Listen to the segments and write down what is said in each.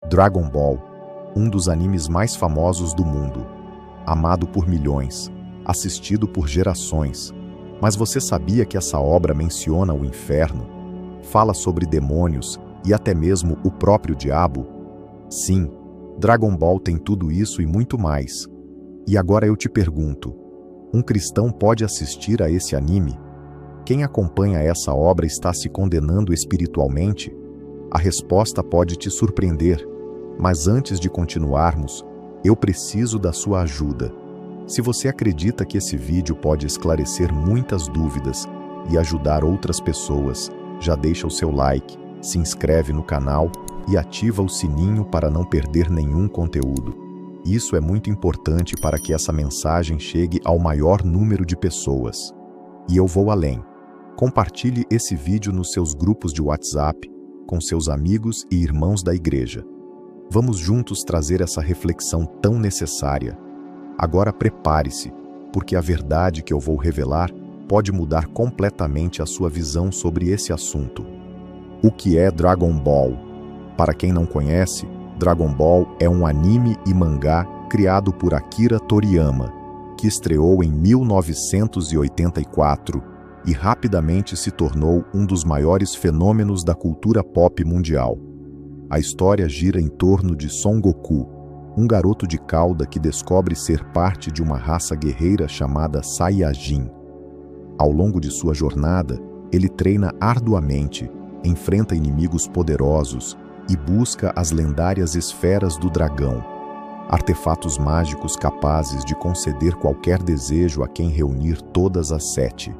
Dragon Ball, um dos animes mais famosos do mundo, amado por milhões, assistido por gerações. Mas você sabia que essa obra menciona o inferno? Fala sobre demônios e até mesmo o próprio diabo? Sim, Dragon Ball tem tudo isso e muito mais. E agora eu te pergunto, um cristão pode assistir a esse anime? Quem acompanha essa obra está se condenando espiritualmente? A resposta pode te surpreender, mas antes de continuarmos, eu preciso da sua ajuda. Se você acredita que esse vídeo pode esclarecer muitas dúvidas e ajudar outras pessoas, já deixa o seu like, se inscreve no canal e ativa o sininho para não perder nenhum conteúdo. Isso é muito importante para que essa mensagem chegue ao maior número de pessoas. E eu vou além. Compartilhe esse vídeo nos seus grupos de WhatsApp, com seus amigos e irmãos da igreja. Vamos juntos trazer essa reflexão tão necessária. Agora prepare-se, porque a verdade que eu vou revelar pode mudar completamente a sua visão sobre esse assunto. O que é Dragon Ball? Para quem não conhece, Dragon Ball é um anime e mangá criado por Akira Toriyama, que estreou em 1984 e rapidamente se tornou um dos maiores fenômenos da cultura pop mundial. A história gira em torno de Son Goku, um garoto de cauda que descobre ser parte de uma raça guerreira chamada Saiyajin. Ao longo de sua jornada, ele treina arduamente, enfrenta inimigos poderosos e busca as lendárias esferas do dragão, artefatos mágicos capazes de conceder qualquer desejo a quem reunir todas as 7.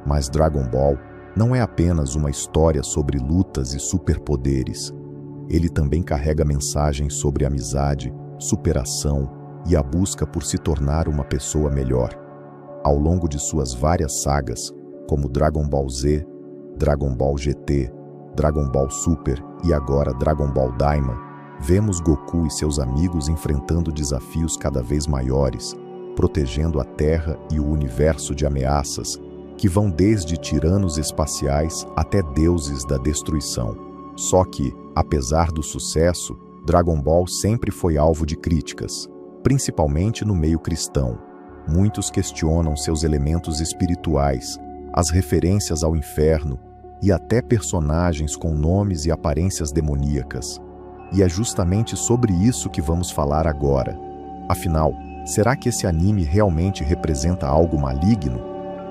Mas Dragon Ball não é apenas uma história sobre lutas e superpoderes. Ele também carrega mensagens sobre amizade, superação e a busca por se tornar uma pessoa melhor. Ao longo de suas várias sagas, como Dragon Ball Z, Dragon Ball GT, Dragon Ball Super e agora Dragon Ball Daima, vemos Goku e seus amigos enfrentando desafios cada vez maiores, protegendo a Terra e o universo de ameaças que vão desde tiranos espaciais até deuses da destruição. Só que, apesar do sucesso, Dragon Ball sempre foi alvo de críticas, principalmente no meio cristão. Muitos questionam seus elementos espirituais, as referências ao inferno e até personagens com nomes e aparências demoníacas. E é justamente sobre isso que vamos falar agora. Afinal, será que esse anime realmente representa algo maligno?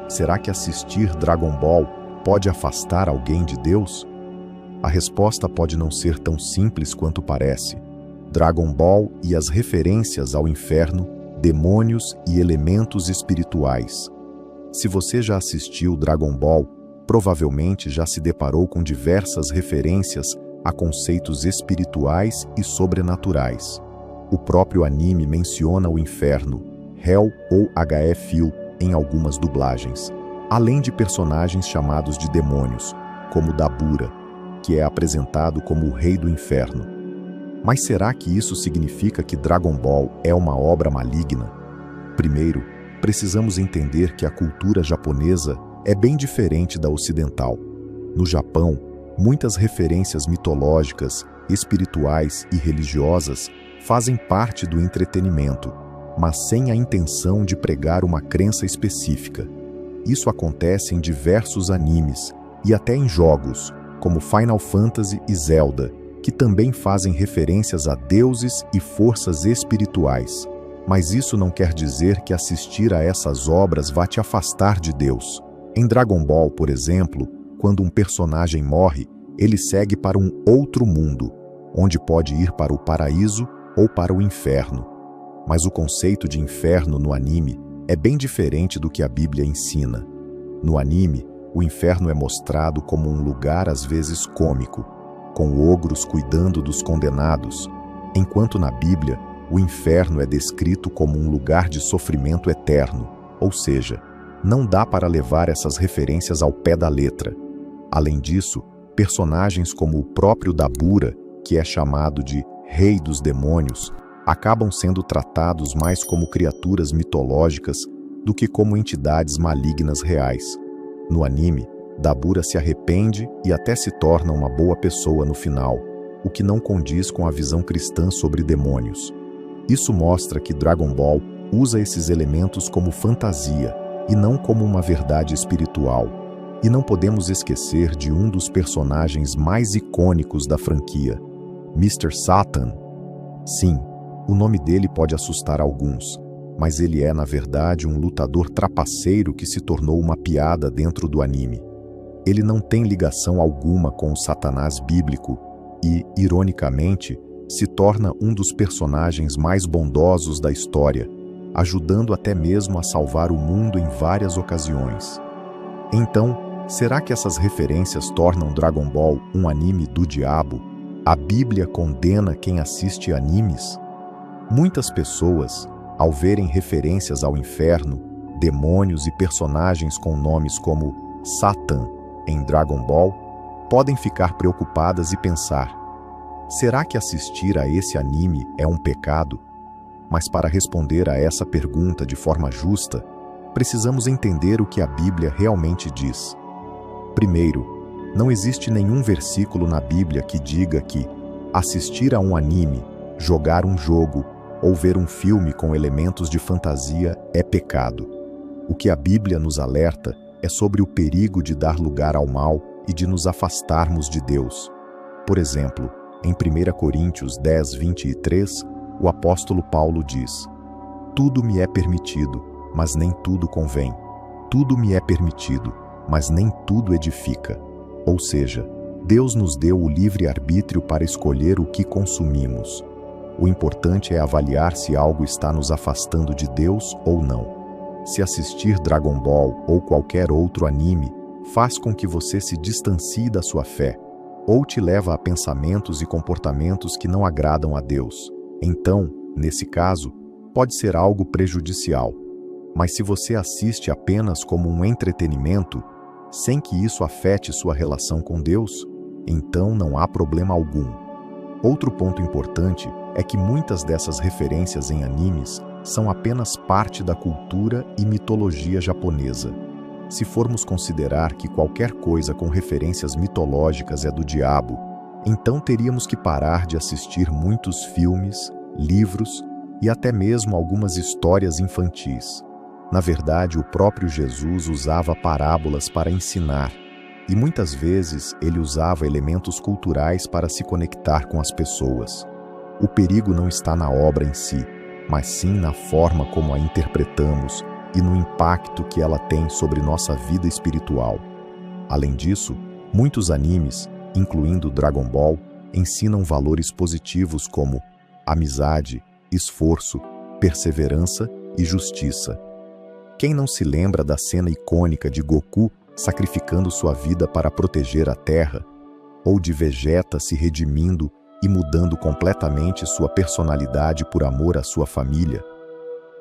Será que assistir Dragon Ball pode afastar alguém de Deus? A resposta pode não ser tão simples quanto parece. Dragon Ball e as referências ao inferno, demônios e elementos espirituais. Se você já assistiu Dragon Ball, provavelmente já se deparou com diversas referências a conceitos espirituais e sobrenaturais. O próprio anime menciona o inferno, Hell ou HF em algumas dublagens, além de personagens chamados de demônios, como Dabura, que é apresentado como o rei do inferno. Mas será que isso significa que Dragon Ball é uma obra maligna? Primeiro, precisamos entender que a cultura japonesa é bem diferente da ocidental. No Japão, muitas referências mitológicas, espirituais e religiosas fazem parte do entretenimento, mas sem a intenção de pregar uma crença específica. Isso acontece em diversos animes e até em jogos, como Final Fantasy e Zelda, que também fazem referências a deuses e forças espirituais. Mas isso não quer dizer que assistir a essas obras vá te afastar de Deus. Em Dragon Ball, por exemplo, quando um personagem morre, ele segue para um outro mundo, onde pode ir para o paraíso ou para o inferno. Mas o conceito de inferno no anime é bem diferente do que a Bíblia ensina. No anime, o inferno é mostrado como um lugar às vezes cômico, com ogros cuidando dos condenados, enquanto na Bíblia, o inferno é descrito como um lugar de sofrimento eterno, ou seja, não dá para levar essas referências ao pé da letra. Além disso, personagens como o próprio Dabura, que é chamado de Rei dos Demônios, acabam sendo tratados mais como criaturas mitológicas do que como entidades malignas reais. No anime, Dabura se arrepende e até se torna uma boa pessoa no final, o que não condiz com a visão cristã sobre demônios. Isso mostra que Dragon Ball usa esses elementos como fantasia e não como uma verdade espiritual. E não podemos esquecer de um dos personagens mais icônicos da franquia, Mr. Satan. Sim, o nome dele pode assustar alguns, mas ele é, na verdade, um lutador trapaceiro que se tornou uma piada dentro do anime. Ele não tem ligação alguma com o Satanás bíblico e, ironicamente, se torna um dos personagens mais bondosos da história, ajudando até mesmo a salvar o mundo em várias ocasiões. Então, será que essas referências tornam Dragon Ball um anime do diabo? A Bíblia condena quem assiste animes? Muitas pessoas, ao verem referências ao inferno, demônios e personagens com nomes como Satan em Dragon Ball, podem ficar preocupadas e pensar: será que assistir a esse anime é um pecado? Mas para responder a essa pergunta de forma justa, precisamos entender o que a Bíblia realmente diz. Primeiro, não existe nenhum versículo na Bíblia que diga que assistir a um anime, jogar um jogo ou ver um filme com elementos de fantasia é pecado. O que a Bíblia nos alerta é sobre o perigo de dar lugar ao mal e de nos afastarmos de Deus. Por exemplo, em 1 Coríntios 10, 23, o apóstolo Paulo diz: tudo me é permitido, mas nem tudo convém. Tudo me é permitido, mas nem tudo edifica. Ou seja, Deus nos deu o livre-arbítrio para escolher o que consumimos. O importante é avaliar se algo está nos afastando de Deus ou não. Se assistir Dragon Ball ou qualquer outro anime faz com que você se distancie da sua fé, ou te leva a pensamentos e comportamentos que não agradam a Deus, então, nesse caso, pode ser algo prejudicial. Mas se você assiste apenas como um entretenimento, sem que isso afete sua relação com Deus, então não há problema algum. Outro ponto importante é que muitas dessas referências em animes são apenas parte da cultura e mitologia japonesa. Se formos considerar que qualquer coisa com referências mitológicas é do diabo, então teríamos que parar de assistir muitos filmes, livros e até mesmo algumas histórias infantis. Na verdade, o próprio Jesus usava parábolas para ensinar, e muitas vezes ele usava elementos culturais para se conectar com as pessoas. O perigo não está na obra em si, mas sim na forma como a interpretamos e no impacto que ela tem sobre nossa vida espiritual. Além disso, muitos animes, incluindo Dragon Ball, ensinam valores positivos como amizade, esforço, perseverança e justiça. Quem não se lembra da cena icônica de Goku sacrificando sua vida para proteger a Terra, ou de Vegeta se redimindo e mudando completamente sua personalidade por amor à sua família?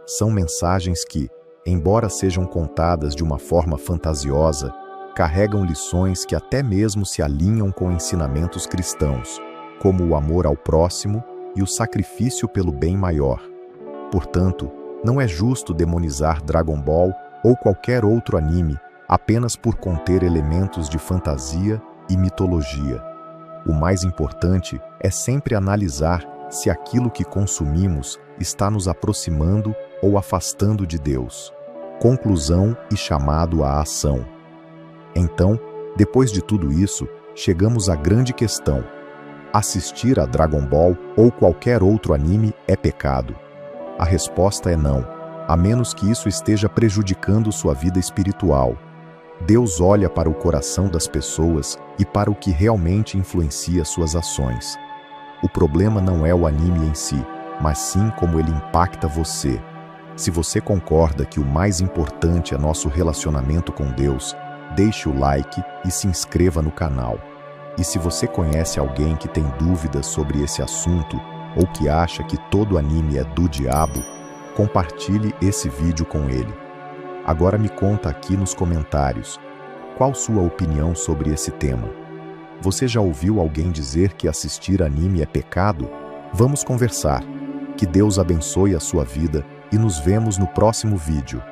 São mensagens que, embora sejam contadas de uma forma fantasiosa, carregam lições que até mesmo se alinham com ensinamentos cristãos, como o amor ao próximo e o sacrifício pelo bem maior. Portanto, não é justo demonizar Dragon Ball ou qualquer outro anime apenas por conter elementos de fantasia e mitologia. O mais importante é sempre analisar se aquilo que consumimos está nos aproximando ou afastando de Deus. Conclusão e chamado à ação. Então, depois de tudo isso, chegamos à grande questão: assistir a Dragon Ball ou qualquer outro anime é pecado? A resposta é não, a menos que isso esteja prejudicando sua vida espiritual. Deus olha para o coração das pessoas e para o que realmente influencia suas ações. O problema não é o anime em si, mas sim como ele impacta você. Se você concorda que o mais importante é nosso relacionamento com Deus, deixe o like e se inscreva no canal. E se você conhece alguém que tem dúvidas sobre esse assunto ou que acha que todo anime é do diabo, compartilhe esse vídeo com ele. Agora me conta aqui nos comentários, qual sua opinião sobre esse tema? Você já ouviu alguém dizer que assistir anime é pecado? Vamos conversar. Que Deus abençoe a sua vida e nos vemos no próximo vídeo.